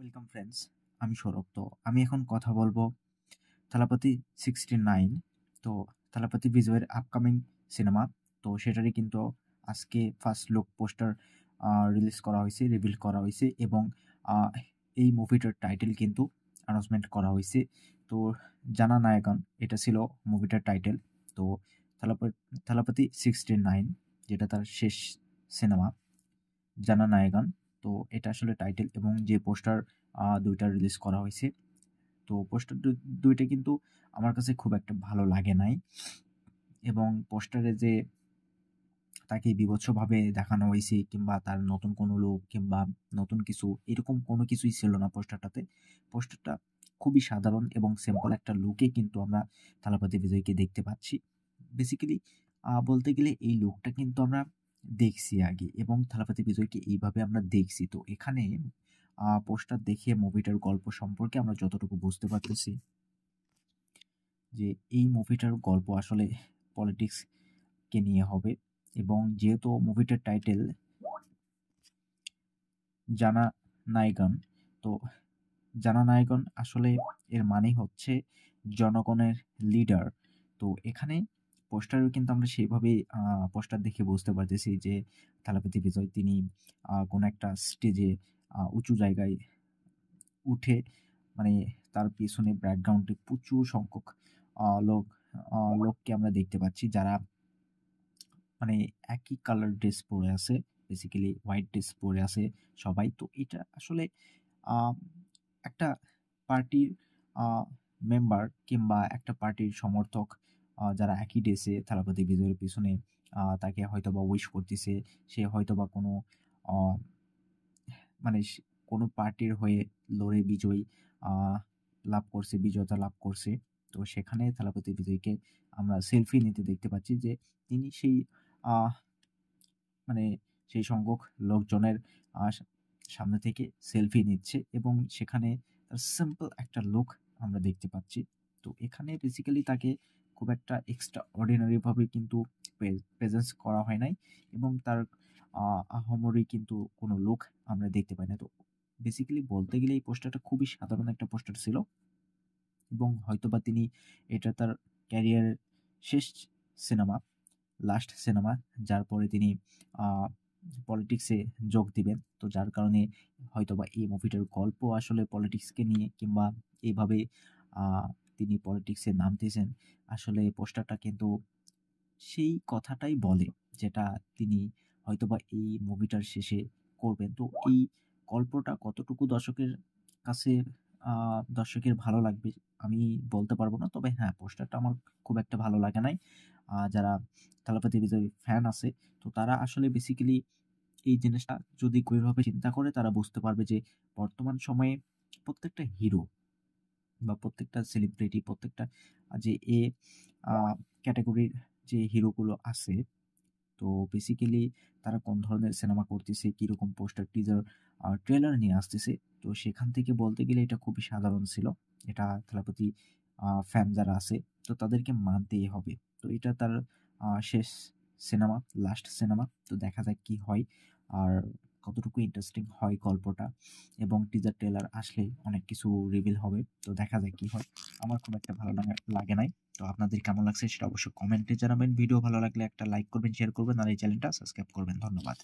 Welcome friends, আমি সৌরভ। তো আমি এখন কথা বলবো থালাপতি 69। তো থালাপতি বিজয়ের আপকামিং সিনেমা, তো সেটারই কিন্তু আজকে ফার্স্ট লুক পোস্টার রিভিল করা হয়েছে এবং আহ, এই মুভিটার টাইটেল কিন্তু অ্যানাউন্সমেন্ট করা হয়েছে। তো জানা নায়কন এটা ছিল মুভিটার টাইটেল। তো থালাপতি 69 যেটা তার শেষ সিনেমা, জানা নায়কন। তো এটা আসলে টাইটেল এবং যে পোস্টার দুইটা রিলিজ করা হয়েছে। তো পোস্টার দুইটা কিন্তু আমার কাছে খুব একটা ভালো লাগে নাই, এবং পোস্টারে যে তাকে বীভৎসভাবে দেখানো হয়েছে কিংবা তার নতুন কোনো লুক কিংবা নতুন কিছু এরকম কোনো কিছুই ছিল না পোস্টারটাতে। পোস্টারটা খুবই সাধারণ এবং সিম্পল একটা লুকে কিন্তু আমরা থালাপতি বিজয়কে দেখতে পাচ্ছি। বেসিক্যালি বলতে গেলে এই লুকটা কিন্তু আমরা দেখছি আগে এবং থালাপতি বিজয়কে এইভাবে আমরা দেখছি। তো এখানে পোস্টার দেখে মুভিটার গল্প সম্পর্কে আমরা যতটুকু বুঝতে পারতেছি যে এই মুভিটার গল্প আসলে পলিটিক্সকে নিয়ে হবে। এবং যেহেতু মুভিটার টাইটেল জানা নায়কন, তো জানা নায়কন আসলে এর মানে হচ্ছে জনগণের লিডার। তো এখানে পোস্টারেও কিন্তু আমরা সেইভাবেই পোস্টার দেখে বুঝতে পারতেছি যে থালাপতি বিজয় তিনি কোনো একটা স্টেজে উঁচু জায়গায় উঠে, মানে তার পিছনে ব্যাকগ্রাউন্ডে প্রচুর সংখ্যক লোককে আমরা দেখতে পাচ্ছি যারা মানে একই কালার ড্রেস পরে আছে, বেসিক্যালি হোয়াইট ড্রেস পরে আছে সবাই। তো এটা আসলে আহ, একটা পার্টির মেম্বার কিংবা একটা পার্টির সমর্থক যারা একই ড্রেসে থালাপতি বিজয়ের পিছনে তাকে হয়তো বা উইশ করতেছে। সে হয়তো বা কোনো আহ, মানে কোনো পার্টির হয়ে লড়ে বিজয়তা লাভ করছে। তো সেখানে থালাপতি বিজয়কে আমরা সেলফি নিতে দেখতে পাচ্ছি যে তিনি সেই আহ, মানে সেই সংখ্যক লোকজনের সামনে থেকে সেলফি নিচ্ছে এবং সেখানে তার সিম্পল একটা লুক আমরা দেখতে পাচ্ছি। তো এখানে বেসিক্যালি তাকে খুব একটা এক্সট্রা অর্ডিনারি ভাবে কিন্তু প্রেজেন্স করা হয় নাই এবং তার আহামরি কিন্তু কোনো লুক আমরা দেখতে পাই না। তো বেসিক্যালি বলতে গেলে এই পোস্টারটা খুবই সাধারণ একটা পোস্টার ছিল এবং হয়তোবা তিনি এটা তার ক্যারিয়ারের শেষ সিনেমা, লাস্ট সিনেমা, যার পরে তিনি পলিটিক্সে যোগ দিবেন। তো যার কারণে হয়তোবা এই মুভিটার গল্প আসলে পলিটিক্সকে নিয়ে কিংবা এইভাবে তিনি পলিটিক্সে নামতেছেন। আসলে পোস্টারটা কিন্তু সেই কথাটাই বলে যেটা তিনি হয়তোবা এই মুভিটার শেষে করবেন। তো এই গল্পটা কতটুকু কাছে দর্শকের ভালো লাগবে আমি বলতে পারবো না, তবে হ্যাঁ, পোস্টারটা আমার খুব একটা ভালো লাগে নাই। যারা থালাপতি বিজয় ফ্যান আছে, তো তারা আসলে বেসিক্যালি এই জিনিসটা যদি গভীরভাবে চিন্তা করে তারা বুঝতে পারবে যে বর্তমান সময়ে প্রত্যেকটা হিরো বা প্রত্যেকটা সেলিব্রিটি, প্রত্যেকটা যে ক্যাটাগরির যে হিরোগুলো আছে, তো বেসিক্যালি তারা কোন ধরনের সিনেমা করতেছে, কিরকম পোস্টার, টিজার, ট্রেলার নিয়ে আসতেছে। তো সেখান থেকে বলতে গেলে এটা খুবই সাধারণ ছিল। এটা থালাপতি ফ্যান যারা আছে তো তাদেরকে মানতেই হবে। তো এটা তার শেষ সিনেমা, লাস্ট সিনেমা। তো দেখা যাক কি হয় আর কতটুকু ইন্টারেস্টিং হয় গল্পটা, এবং টিজার ট্রেলার আসলে অনেক কিছু রিভিল হবে। তো দেখা যাক কি হয়। আমার খুব একটা ভালো লাগে নাই। তো আপনাদের কেমন লাগছে সেটা অবশ্যই কমেন্টে জানাবেন। ভিডিও ভালো লাগলে একটা লাইক করবেন, শেয়ার করবেন আর এই চ্যানেলটা সাবস্ক্রাইব করবেন। ধন্যবাদ।